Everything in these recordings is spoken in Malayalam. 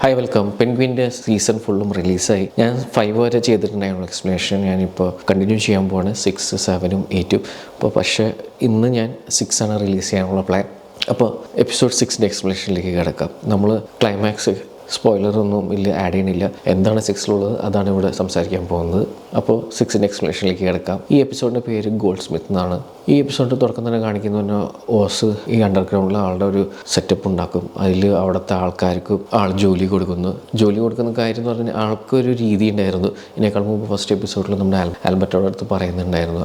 Hi welcome. പെൻഗ്വിൻ്റെ സീസൺ ഫുള്ളും റിലീസായി. ഞാൻ 5 വരെ ചെയ്തിട്ടുണ്ടായിരുന്നു എക്സ്പ്ലനേഷൻ. ഞാനിപ്പോൾ കണ്ടിന്യൂ ചെയ്യാൻ പോവാണ് 6, 7, 8. അപ്പോൾ പക്ഷേ ഇന്ന് ഞാൻ 6 ആണ് റിലീസ് ചെയ്യാനുള്ള പ്ലാൻ. അപ്പോൾ എപ്പിസോഡ് 6ൻ്റെ എക്സ്പ്ലനേഷനിലേക്ക് കിടക്കാം. നമ്മൾ ക്ലൈമാക്സ് സ്പോയിലറൊന്നും ഇല്ല, ആഡ് ചെയ്യണില്ല. എന്താണ് 6ലുള്ളത് അതാണ് ഇവിടെ സംസാരിക്കാൻ പോകുന്നത്. അപ്പോൾ 6ൻ്റെ എക്സ്പ്ലനേഷനിലേക്ക് കിടക്കാം. ഈ എപ്പിസോഡിൻ്റെ പേര് ഗോൾഡ് സ്മിത്ത് എന്നാണ്. ഈ എപ്പിസോഡ് തുടക്കം തന്നെ കാണിക്കുന്ന ഓസ് ഈ അണ്ടർഗ്രൗണ്ടിൽ ആളുടെ ഒരു സെറ്റപ്പ് ഉണ്ടാക്കും. അതിൽ അവിടുത്തെ ആൾക്കാർക്ക് ജോലി കൊടുക്കുന്ന കാര്യം എന്ന് പറഞ്ഞാൽ ആൾക്കൊരു രീതി ഉണ്ടായിരുന്നു. ഇതിനേക്കാൾ മുമ്പ് ഫസ്റ്റ് എപ്പിസോഡിൽ നമ്മുടെ ആൽബർട്ടോടെ അടുത്ത് പറയുന്നുണ്ടായിരുന്നു,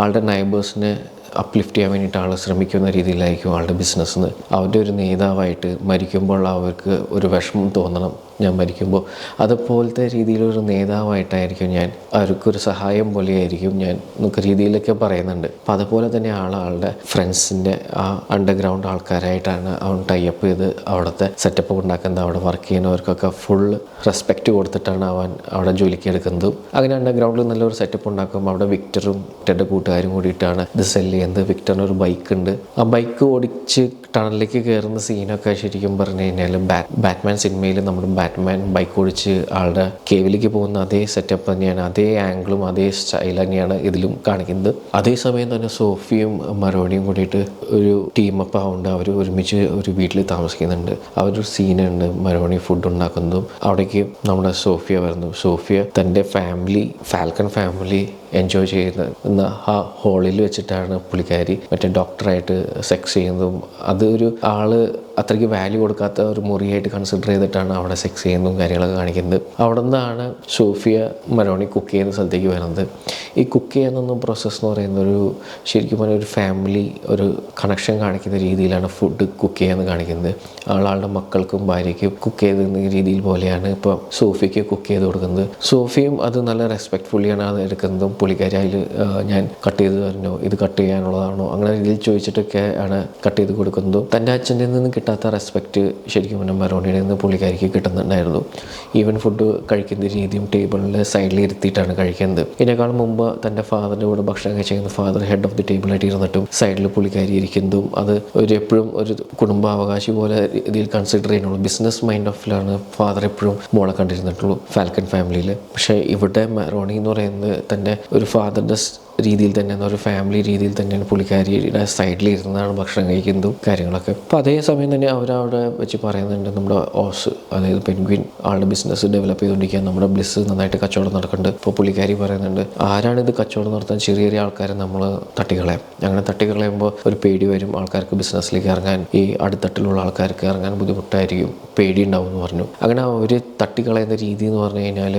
ആളുടെ നൈബേഴ്സിനെ അപ്ലിഫ്റ്റ് ചെയ്യാൻ വേണ്ടിയിട്ട് ആൾ ശ്രമിക്കുന്ന രീതിയിലായിരിക്കും ആളുടെ ബിസിനസ്സിന്. അവരുടെ ഒരു നേതാവായിട്ട് മരിക്കുമ്പോൾ അവർക്ക് ഒരു വിഷമം തോന്നണം, ഞാൻ മരിക്കുമ്പോൾ അതുപോലത്തെ രീതിയിലൊരു നേതാവായിട്ടായിരിക്കും ഞാൻ, അവർക്കൊരു സഹായം പോലെയായിരിക്കും ഞാൻ എന്നൊക്കെ രീതിയിലൊക്കെ പറയുന്നുണ്ട്. അപ്പോൾ അതുപോലെ തന്നെ ആളുടെ ഫ്രണ്ട്സിൻ്റെ ആ അണ്ടർഗ്രൗണ്ട് ആൾക്കാരായിട്ടാണ് അവൻ ടൈപ്പ് ചെയ്ത് അവിടുത്തെ സെറ്റപ്പ് ഉണ്ടാക്കുന്നത്. അവിടെ വർക്ക് ചെയ്യുന്നവർക്കൊക്കെ ഫുൾ റെസ്പെക്റ്റ് കൊടുത്തിട്ടാണ് അവൻ അവിടെ ജോലിക്ക് എടുക്കുന്നതും. അങ്ങനെ അണ്ടർഗ്രൗണ്ടിൽ നല്ലൊരു സെറ്റപ്പ് ഉണ്ടാക്കും. അവിടെ വിക്ടറും വിക്ടറുടെ കൂട്ടുകാരും കൂടിയിട്ടാണ് ഇത് സെല്ല് ചെയ്യുന്നത്. വിക്ടറിന് ഒരു ബൈക്ക് ഉണ്ട്. ആ ബൈക്ക് ഓടിച്ച് ടണലിലേക്ക് കയറുന്ന സീനൊക്കെ ശരിക്കും പറഞ്ഞു കഴിഞ്ഞാൽ ബാറ്റ്മാൻ സിനിമയിൽ നമ്മുടെ ബാറ്റ്മാൻ ബൈക്ക് ഓടിച്ച് ആളുടെ കേവിലേക്ക് പോകുന്ന അതേ സെറ്റപ്പ് തന്നെയാണ്, അതേ ആംഗിളും അതേ സ്റ്റൈൽ തന്നെയാണ് ഇതിലും കാണിക്കുന്നത്. അതേസമയം തന്നെ സോഫിയും മറോണിയും കൂടിയിട്ട് ഒരു ടീമപ്പ് ആവുന്നുണ്ട്. അവർ ഒരുമിച്ച് ഒരു വീട്ടിൽ താമസിക്കുന്നുണ്ട്. അവരൊരു സീനുണ്ട്, മറോണി ഫുഡ് ഉണ്ടാക്കുന്നതും. അവിടേക്ക് നമ്മുടെ സോഫിയ വരുന്നു. സോഫിയ തൻ്റെ ഫാൽക്കൺ ഫാമിലി എൻജോയ് ചെയ്യുന്ന ആ ഹോളിൽ വെച്ചിട്ടാണ് പുള്ളിക്കാരി മറ്റേ ഡോക്ടറായിട്ട് സെക്സ് ചെയ്യുന്നതും. അതൊരു അത്രയ്ക്ക് വാല്യൂ കൊടുക്കാത്ത ഒരു മുറിയായിട്ട് കൺസിഡർ ചെയ്തിട്ടാണ് അവിടെ സെക്സ് ചെയ്യുന്നതും കാര്യങ്ങളൊക്കെ കാണിക്കുന്നത്. അവിടെ നിന്നാണ് സോഫിയ മറോണി കുക്ക് ചെയ്യുന്ന സ്ഥലത്തേക്ക് വരുന്നത്. ഈ കുക്ക് ചെയ്യുന്ന പ്രോസസ്സ് എന്ന് പറയുന്നത് ശരിക്കും പറഞ്ഞാൽ ഒരു ഫാമിലി ഒരു കണക്ഷൻ കാണിക്കുന്ന രീതിയിലാണ് ഫുഡ് കുക്ക് ചെയ്യാന്ന് കാണിക്കുന്നത്. ആളുടെ മക്കൾക്കും ഭാര്യയ്ക്കും കുക്ക് ചെയ്ത രീതിയിൽ പോലെയാണ് ഇപ്പോൾ സോഫിയയ്ക്ക് കുക്ക് ചെയ്ത് കൊടുക്കുന്നത്. സോഫിയും അത് നല്ല റെസ്പെക്റ്റ്ഫുള്ളിയാണ് അത് എടുക്കുന്നതും. പുള്ളിക്കാരി അതിൽ ഞാൻ കട്ട് ചെയ്ത് തരണോ, ഇത് കട്ട് ചെയ്യാനുള്ളതാണോ, അങ്ങനെ രീതിയിൽ ചോദിച്ചിട്ടൊക്കെ ആണ് കട്ട് ചെയ്ത് കൊടുക്കുന്നതും. തൻ്റെ അച്ഛൻ്റെ നിന്ന് കിട്ടാത്ത റെസ്പെക്റ്റ് ശരിക്കും പറഞ്ഞാൽ മറോണിയിൽ നിന്ന് പുള്ളിക്കാരിക്ക് കിട്ടുന്നുണ്ടായിരുന്നു. ഈവൻ ഫുഡ് കഴിക്കുന്ന രീതിയും ടേബിളിൽ സൈഡിൽ ഇരുത്തിയിട്ടാണ് കഴിക്കുന്നത്. ഇതിനേക്കാൾ മുമ്പ് തൻ്റെ ഫാദറിൻ്റെ കൂടെ ഭക്ഷണം കഴിച്ചിരിക്കുന്ന ഫാദർ ഹെഡ് ഓഫ് ദി ടേബിളായിട്ട് ഇരുന്നിട്ടും സൈഡിൽ പുള്ളിക്കാരി ഇരിക്കുന്നതും അത് എപ്പോഴും ഒരു കുടുംബാവകാശി പോലെ ഇതിൽ കൺസിഡർ ചെയ്യുന്നുള്ളൂ. ബിസിനസ് മൈൻഡ് ഓഫിലാണ് ഫാദർ എപ്പോഴും മോളെ കണ്ടിരുന്നിട്ടുള്ളൂ ഫാൽക്കൺ ഫാമിലിയിൽ. പക്ഷേ ഇവിടെ മറോണി എന്ന് പറയുന്നത് തൻ്റെ ഒരു ഫാദറിൻ്റെ രീതിയിൽ തന്നെ, ഒരു ഫാമിലി രീതിയിൽ തന്നെയാണ് പുള്ളിക്കാരിയുടെ സൈഡിൽ ഇരുന്നാണ് ഭക്ഷണം കഴിക്കുന്നതും കാര്യങ്ങളൊക്കെ. അപ്പോൾ അതേസമയം തന്നെ അവരവിടെ വെച്ച് പറയുന്നുണ്ട്, നമ്മുടെ ഓസ് അതായത് പെൻഗ്വിൻ ആളുടെ ബിസിനസ് ഡെവലപ്പ് ചെയ്തുകൊണ്ടിരിക്കുക, നമ്മുടെ ബ്ലിസ് നന്നായിട്ട് കച്ചവടം നടക്കുന്നുണ്ട്. ഇപ്പോൾ പുള്ളിക്കാരി പറയുന്നുണ്ട്, ആരാണിത് കച്ചവടം നടത്താൻ, ചെറിയ ആൾക്കാരെ നമ്മൾ തട്ടിക്കളയാം. അങ്ങനെ തട്ടിക്കളയുമ്പോൾ ഒരു പേടി വരും ആൾക്കാർക്ക് ബിസിനസ്സിലേക്ക് ഇറങ്ങാൻ, ഈ അടുത്തട്ടിലുള്ള ആൾക്കാർക്ക് ഇറങ്ങാൻ ബുദ്ധിമുട്ടായിരിക്കും, പേടി ഉണ്ടാവും എന്ന് പറഞ്ഞു. അങ്ങനെ അവർ തട്ടിക്കളയുന്ന രീതി എന്ന് പറഞ്ഞു കഴിഞ്ഞാൽ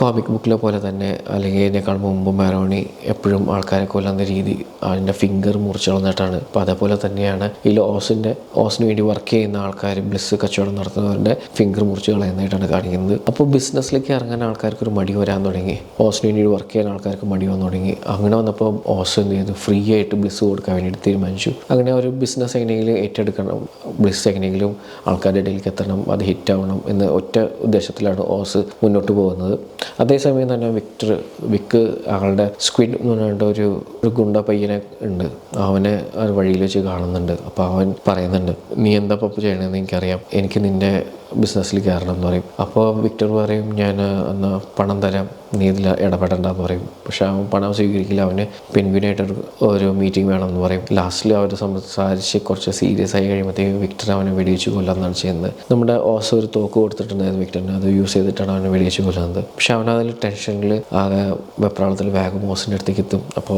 കോമിക് ബുക്കിലെ പോലെ തന്നെ, അല്ലെങ്കിൽ ഇതിനേക്കാൾ മുമ്പ് മറോണി എപ്പോഴും ആൾക്കാരെ കൊല്ലുന്ന രീതി, അതിൻ്റെ ഫിംഗർ മുറിച്ച് കളഞ്ഞിട്ടാണ്. അപ്പോൾ അതേപോലെ തന്നെയാണ് ഈ ഓസിന് വേണ്ടി വർക്ക് ചെയ്യുന്ന ആൾക്കാർ, ബ്ലിസ് കച്ചവടം നടത്തുന്നവരുടെ ഫിംഗർ മുറിച്ച് കളയുന്നതായിട്ടാണ് കാണിക്കുന്നത്. അപ്പോൾ ബിസിനസ്സിലേക്ക് ഇറങ്ങാൻ ആൾക്കാർക്ക് ഒരു മടി വരാൻ തുടങ്ങി, ഓസിന് വേണ്ടി വർക്ക് ചെയ്യാൻ ആൾക്കാർക്ക് മടി വന്നു തുടങ്ങി. അങ്ങനെ വന്നപ്പോൾ ഓസ് എന്ത് ചെയ്തു, ഫ്രീ ആയിട്ട് ബ്ലിസ് കൊടുക്കാൻ വേണ്ടിയിട്ട് തീരുമാനിച്ചു. അങ്ങനെ ഒരു ബിസിനസ് എങ്ങനെയെങ്കിലും ഏറ്റെടുക്കണം, ബ്ലിസ് എങ്ങനെയെങ്കിലും ആൾക്കാരുടെ ഇടയിലേക്ക് എത്തണം, അത് ഹിറ്റാവണം എന്ന ഒറ്റ ഉദ്ദേശത്തിലാണ് ഓസ് മുന്നോട്ട് പോകുന്നത്. അതേസമയം തന്നെ വിക്ക് ആളുടെ സ്ക്വിഡ് എന്ന് പറഞ്ഞ ഒരു ഗുണ്ട പയ്യനെ ഉണ്ട്, അവനെ വഴിയിൽ വെച്ച് കാണുന്നുണ്ട്. അപ്പോൾ അവൻ പറയുന്നുണ്ട്, നീ എന്താ പപ്പ് ചെയ്യണമെന്ന് എനിക്കറിയാം, എനിക്ക് നിൻ്റെ ബിസിനസ്സിൽ കയറണം എന്ന് പറയും. അപ്പോൾ വിക്ടർ പറയും, ഞാൻ എന്നാൽ പണം തരാം, നീ ഇതിൽ ഇടപെടണ്ടെന്ന് പറയും. പക്ഷെ അവൻ പണം സ്വീകരിക്കില്ല. അവന് പെൻഗ്വിനായിട്ടൊരു ഒരു മീറ്റിംഗ് വേണമെന്ന് പറയും. ലാസ്റ്റിൽ അവർ സംസാരിച്ച് കുറച്ച് സീരിയസ് ആയി കഴിയുമ്പോഴത്തേക്ക് വിക്ടർ അവനെ വെടിവെച്ച് കൊല്ലാന്നാണ് ചെയ്യുന്നത്. നമ്മുടെ ഓസ് ഒരു തോക്ക് കൊടുത്തിട്ടുണ്ടായിരുന്നു വിക്ടറിന്, അത് യൂസ് ചെയ്തിട്ടാണ് അവനെ വെടിവെച്ച് കൊല്ലുന്നത്. പക്ഷെ അവനതിൽ ടെൻഷനിൽ ആകെ വെപ്രാളത്തിൽ വേഗം ഓസിൻ്റെ അടുത്തേക്ക് എത്തും. അപ്പോൾ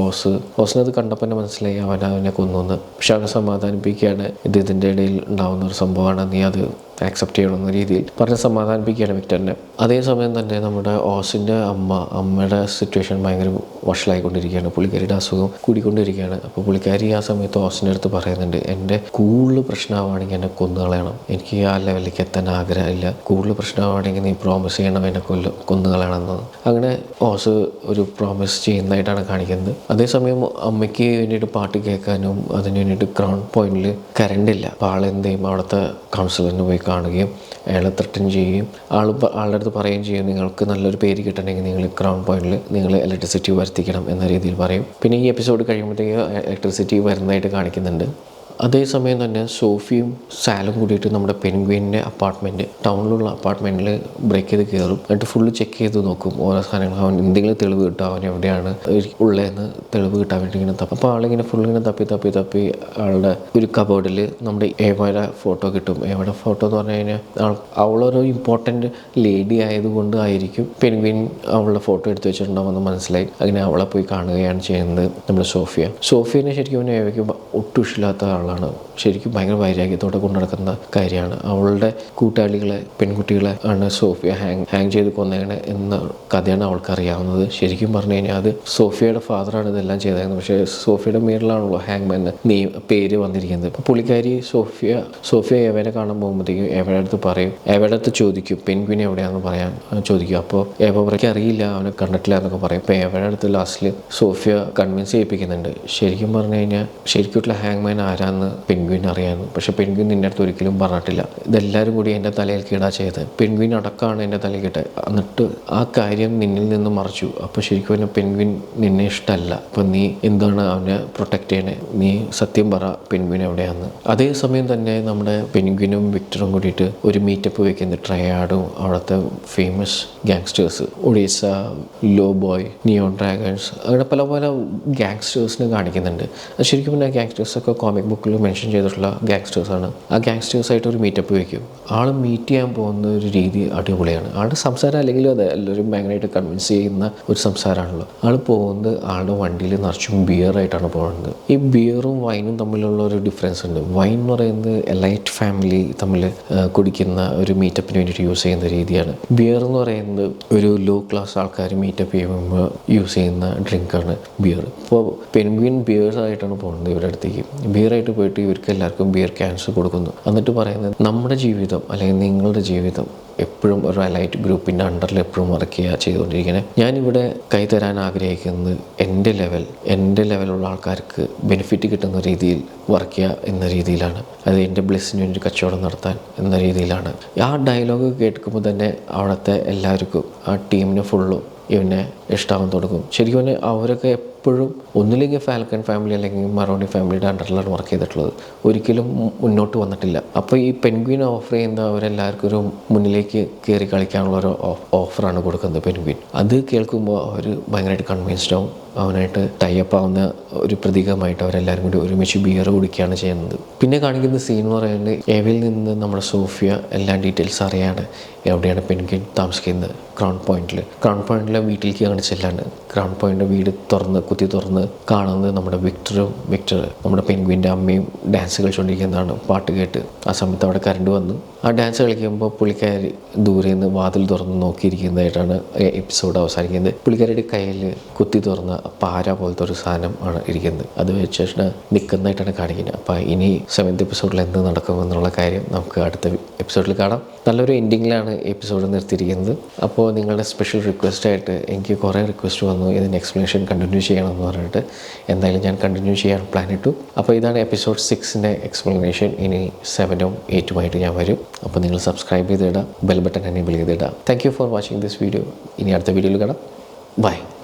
ഓസിനത് കണ്ടപ്പോൾ തന്നെ മനസ്സിലായി അവനെ കൊന്നു. പക്ഷെ അവനെ സമാധാനിപ്പിക്കുകയാണ്, ഇതിൻ്റെ ഇടയിൽ ഉണ്ടാകുന്ന ഒരു സംഭവമാണ്, നീ അത് ആക്സെപ്റ്റ് ചെയ്യണമെന്ന രീതിയിൽ പറഞ്ഞ് സമാധാനിപ്പിക്കുകയാണ് വിക്ടറിനെ. അതേസമയം തന്നെ നമ്മുടെ ഓസിൻ്റെ അമ്മയുടെ സിറ്റുവേഷൻ ഭയങ്കര വഷളായിക്കൊണ്ടിരിക്കുകയാണ്. പുള്ളിക്കാരിയുടെ അസുഖം കൂടിക്കൊണ്ടിരിക്കുകയാണ്. അപ്പോൾ പുള്ളിക്കാരി ആ സമയത്ത് ഓസിൻ്റെ അടുത്ത് പറയുന്നുണ്ട്, എൻ്റെ കൂടുതൽ പ്രശ്നമാണെങ്കിൽ എന്നെ കൊന്നുകളയണം, എനിക്ക് ആ ലെവലിലേക്ക് എത്താൻ ആഗ്രഹമില്ല, കൂടുതൽ പ്രശ്നമാണെങ്കിൽ നീ പ്രോമിസ് ചെയ്യണം എന്നെ കൊന്നുകളയണമെന്ന്. അങ്ങനെ ഓസ് ഒരു പ്രോമിസ് ചെയ്യുന്നതായിട്ടാണ് കാണിക്കുന്നത്. അതേസമയം അമ്മയ്ക്ക് വേണ്ടിയിട്ട് പാട്ട് കേൾക്കാനും അതിന് വേണ്ടിയിട്ട് ക്രൗൺ പോയിന്റിൽ കറണ്ട് ഇല്ല. അപ്പോൾ ആളെന്ത് ചെയ്യും, അവിടുത്തെ കൗൺസിലറിന് പോയി കാണുകയും അയാളെ ത്രട്ടൻ ചെയ്യുകയും ആളുടെ അടുത്ത് പറയുകയും ചെയ്യും, നിങ്ങൾക്ക് നല്ലൊരു പേര് കിട്ടണമെങ്കിൽ നിങ്ങൾ ക്രൗൺ പോയിന്റിൽ നിങ്ങൾ ഇലക്ട്രിസിറ്റി വരുത്തിക്കണം എന്ന രീതിയിൽ പറയും. പിന്നെ ഈ എപ്പിസോഡ് കഴിയുമ്പോഴത്തേക്ക് ഇലക്ട്രിസിറ്റി വരുന്നതായിട്ട് കാണിക്കുന്നുണ്ട്. അതേസമയം തന്നെ സോഫിയും സാലും കൂടിയിട്ട് നമ്മുടെ പെൻഗ്വിൻ്റെ ടൗണിലുള്ള അപ്പാർട്ട്മെൻറ്റിൽ ബ്രേക്ക് ചെയ്ത് കയറും. എന്നിട്ട് ഫുള്ള് ചെക്ക് ചെയ്ത് നോക്കും ഓരോ സാധനങ്ങൾ. അവൻ എന്തെങ്കിലും തെളിവ് കിട്ടും, അവൻ എവിടെയാണ് ഉള്ളതെന്ന് തെളിവ് കിട്ടാൻ വേണ്ടി ഇങ്ങനെ തപ്പും. അപ്പോൾ ആളിങ്ങനെ ഫുൾ ഇങ്ങനെ തപ്പി ആളുടെ ഒരു കബോർഡിൽ നമ്മുടെ ഏവയുടെ ഫോട്ടോ കിട്ടും. ഏവയുടെ ഫോട്ടോ എന്ന് പറഞ്ഞു കഴിഞ്ഞാൽ അവളൊരു ഇമ്പോർട്ടൻ്റ് ലേഡി ആയതുകൊണ്ട് ആയിരിക്കും പെൻഗ്വിൻ അവളുടെ ഫോട്ടോ എടുത്ത് വെച്ചിട്ടുണ്ടാവുമെന്ന് മനസ്സിലായി. അങ്ങനെ അവളെ പോയി കാണുകയാണ് ചെയ്യുന്നത് നമ്മുടെ സോഫിയനെ ശരിക്കും ഏവയ്ക്ക് ഒട്ടും ഇഷ്ടമില്ലാത്ത ആളാണ്. ശരിക്കും ഭയങ്കര വൈരാഗ്യത്തോടെ കൊണ്ടു നടക്കുന്ന കാര്യമാണ്. അവളുടെ കൂട്ടാളികളെ, പെൺകുട്ടികളെ ആണ് സോഫിയ ഹാങ് ചെയ്ത് കൊന്നേനെ എന്ന കഥയാണ് അവൾക്ക് അറിയാവുന്നത്. ശരിക്കും പറഞ്ഞു കഴിഞ്ഞാൽ അത് സോഫിയയുടെ ഫാദറാണ് ഇതെല്ലാം ചെയ്തത്. പക്ഷേ സോഫിയയുടെ മേളിലാണല്ലോ ഹാങ്മാൻ പേര് വന്നിരിക്കുന്നത്. അപ്പോൾ പുള്ളിക്കാരി സോഫിയ ഏവനെ കാണാൻ പോകുമ്പോഴത്തേക്കും ഏവയുടെ അടുത്ത് പറയും, ഏവയുടെ അടുത്ത് ചോദിക്കും പെൻഗ്വിൻ എവിടെയാണെന്ന് പറയാൻ ചോദിക്കും. അപ്പോൾ ഏവ പറയ്ക്ക് അറിയില്ല, അവനെ കണ്ടിട്ടില്ല എന്നൊക്കെ പറയും. അപ്പോൾ ഏവയുടെ അടുത്ത് ലാസ്റ്റിൽ സോഫിയ കൺവിൻസ് ചെയ്യിപ്പിക്കുന്നുണ്ട്. ശരിക്കും പറഞ്ഞു കഴിഞ്ഞാൽ ശരിക്കുള്ള ഹാങ്മാൻ ആരാന്ന് പെൻഗ്വിൻ അറിയാമെന്ന്. പക്ഷേ പെൻഗ്വിൻ നിൻ്റെ അടുത്ത് ഒരിക്കലും പറഞ്ഞിട്ടില്ല. ഇതെല്ലാവരും കൂടി എൻ്റെ തലയിൽ കീടാ ചെയ്തത്. പെൻഗ്വിൻ അടക്കമാണ് എൻ്റെ തലയിൽ കിട്ടത്. എന്നിട്ട് ആ കാര്യം നിന്നിൽ നിന്ന് മറച്ചു. അപ്പോൾ ശരിക്കും അവനെ പെൻഗ്വിൻ നിന്നെ ഇഷ്ടമല്ല. അപ്പോൾ നീ എന്താണ് അവനെ പ്രൊട്ടക്റ്റ് ചെയ്യണേ? നീ സത്യം പറ, പെൻഗ്വിൻ എവിടെയാന്ന്. അതേസമയം തന്നെ നമ്മുടെ പെൻഗ്വിനും വിക്ടറും കൂടിയിട്ട് ഒരു മീറ്റപ്പ് വെക്കുന്നത്. ട്രയാഡും അവിടുത്തെ famous gangsters, Odessa, low boy, neon dragons, അങ്ങനെ പല പല ഗാങ്സ്റ്റേഴ്സിനെ കാണിക്കുന്നുണ്ട്. അത് ശരിക്കും പിന്നെ ഗാങ്സ്റ്റേഴ്സൊക്കെ കോമിക് ബുക്കിൽ മെൻഷൻ ചെയ്തിട്ടുള്ള ഗാങ്സ്റ്റേഴ്സാണ്. ആ ഗാങ്സ്റ്റേഴ്സായിട്ട് ഒരു മീറ്റപ്പ് വയ്ക്കും. ആൾ മീറ്റ് ചെയ്യാൻ പോകുന്ന ഒരു രീതി അടിപൊളിയാണ്. ആളുടെ സംസാരം അല്ലെങ്കിലും അതെ, എല്ലാവരും ഭയങ്കരമായിട്ട് കൺവിൻസ് ചെയ്യുന്ന ഒരു സംസാരമാണല്ലോ. ആൾ പോകുന്നത് ആളുടെ വണ്ടിയിൽ നിറച്ചും ബിയറായിട്ടാണ് പോകുന്നത്. ഈ ബിയറും വൈനും തമ്മിലുള്ള ഒരു ഡിഫറൻസ് ഉണ്ട്. വൈൻ എന്ന് പറയുന്നത് എലൈറ്റ് ഫാമിലി തമ്മിൽ കുടിക്കുന്ന ഒരു മീറ്റപ്പിന് വേണ്ടിയിട്ട് യൂസ് ചെയ്യുന്ന രീതിയാണ്. ബിയർ എന്ന് പറയുന്നത് ഒരു ലോ ക്ലാസ് ആൾക്കാർ മീറ്റപ്പ് ചെയ്യുമ്പോൾ യൂസ് ചെയ്യുന്ന ഡ്രിങ്കാണ് ബിയർ. ഇപ്പോൾ പെൻഗ്വിൻ ബിയറായിട്ടാണ് പോകുന്നത് ഇവരുടെ അടുത്തേക്ക്. ബിയറായിട്ട് പോയിട്ട് ഇവർക്ക് എല്ലാവർക്കും ബിയർ ക്യാൻസ് കൊടുക്കുന്നു. എന്നിട്ട് പറയുന്നത് നമ്മുടെ ജീവിതം അല്ലെങ്കിൽ നിങ്ങളുടെ ജീവിതം എപ്പോഴും ഒരു എലൈറ്റ് ഗ്രൂപ്പിൻ്റെ അണ്ടറിൽ എപ്പോഴും വർക്ക് ചെയ്യുക ചെയ്തുകൊണ്ടിരിക്കുന്നത്. ഞാനിവിടെ കൈതരാൻ ആഗ്രഹിക്കുന്നത് എൻ്റെ ലെവലുള്ള ആൾക്കാർക്ക് ബെനിഫിറ്റ് കിട്ടുന്ന രീതിയിൽ വർക്ക് ചെയ്യുക എന്ന രീതിയിലാണ്. അത് എൻ്റെ ബ്ലെസ്സിന് വേണ്ടി കച്ചവടം നടത്താൻ എന്ന രീതിയിലാണ്. ആ ഡയലോഗ് കേൾക്കുമ്പോൾ തന്നെ അവിടുത്തെ എല്ലാവർക്കും, ആ ടീമിന് ഫുള്ളും ഇവനെ ഇഷ്ടമാകാൻ തുടങ്ങും. ശരിക്കും പറഞ്ഞാൽ അവരൊക്കെ എപ്പോഴും ഒന്നില്ലെങ്കിൽ ഫാൽക്കൺ ഫാമിലി അല്ലെങ്കിൽ മറോണി ഫാമിലിയുടെ അണ്ടറിലാണ് വർക്ക് ചെയ്തിട്ടുള്ളത്. ഒരിക്കലും മുന്നോട്ട് വന്നിട്ടില്ല. അപ്പോൾ ഈ പെൻഗ്വിൻ ഓഫർ ചെയ്യുന്ന അവരെല്ലാവർക്കും ഒരു മുന്നിലേക്ക് കയറി കളിക്കാനുള്ള ഒരു ഓഫറാണ് കൊടുക്കുന്നത് പെൻഗ്വിൻ. അത് കേൾക്കുമ്പോൾ അവർ ഭയങ്കരമായിട്ട് കൺവിൻസ്ഡ് ആവും. അവനായിട്ട് ടൈപ്പ് ആവുന്ന ഒരു പ്രതീകമായിട്ട് അവരെല്ലാവരും കൂടി ഒരുമിച്ച് ബിയർ കുടിക്കുകയാണ് ചെയ്യുന്നത്. പിന്നെ കാണിക്കുന്ന സീൻ എന്ന് പറയുന്നത് ഏവയിൽ നിന്ന് നമ്മുടെ സോഫിയ എല്ലാ ഡീറ്റെയിൽസ് അറിയാണ്. എവിടെയാണ് പെൻഗ്വിൻ താമസിക്കുന്നത്? ക്രൗൺ പോയിന്റിലെ വീട്ടിലേക്ക് കാണിച്ചെല്ലാണ്. ക്രൗൺ പോയിന്റ് വീട് കുത്തി തുറന്ന് കാണുന്നത് നമ്മുടെ വിക്ടർ നമ്മുടെ പെൻഗ്വിൻ്റെ അമ്മയും ഡാൻസ് കളിച്ചുകൊണ്ടിരിക്കുന്നതാണ് പാട്ട് കേട്ട്. ആ സമയത്ത് അവിടെ കറണ്ട് വന്നു. ആ ഡാൻസ് കളിക്കുമ്പോൾ പുള്ളിക്കാരി ദൂരെ നിന്ന് വാതിൽ തുറന്ന് നോക്കിയിരിക്കുന്നതായിട്ടാണ് എപ്പിസോഡ് അവസാനിക്കുന്നത്. പുള്ളിക്കാരിയുടെ കയ്യിൽ കുത്തി തുറന്ന പാര പോലത്തെ ഒരു സാധനം ആണ് ഇരിക്കുന്നത്. അത് വെച്ചിട്ട് നിൽക്കുന്നതായിട്ടാണ് കാണിക്കുന്നത്. അപ്പോൾ ഇനി 7th എപ്പിസോഡിൽ എന്ത് നടക്കുമെന്നുള്ള കാര്യം നമുക്ക് അടുത്ത എപ്പിസോഡിൽ കാണാം. നല്ലൊരു എൻഡിങ്ങിലാണ് എപ്പിസോഡ് നിർത്തിയിരിക്കുന്നത്. അപ്പോൾ നിങ്ങളുടെ സ്പെഷ്യൽ റിക്വസ്റ്റായിട്ട് എനിക്ക് കുറേ റിക്വസ്റ്റ് വന്നു, ഇതിന് എക്സ്പ്ലനേഷൻ കണ്ടിന്യൂ ചെയ്യണമെന്ന് പറഞ്ഞിട്ട്. എന്തായാലും ഞാൻ കണ്ടിന്യൂ ചെയ്യാൻ പ്ലാൻ ഇട്ടു. അപ്പോൾ ഇതാണ് എപ്പിസോഡ് 6ൻ്റെ എക്സ്പ്ലനേഷൻ. ഇനി 7ഉം 8ഉമായിട്ട് ഞാൻ വരും. അപ്പോൾ നിങ്ങൾ സബ്സ്ക്രൈബ് ചെയ്തിടാം, ബെൽ ബട്ടൺ എനേബിൾ ചെയ്തിടാം. Thank you for watching this video. ഇനി അടുത്ത വീഡിയോയിൽ കാണാം. ബൈ.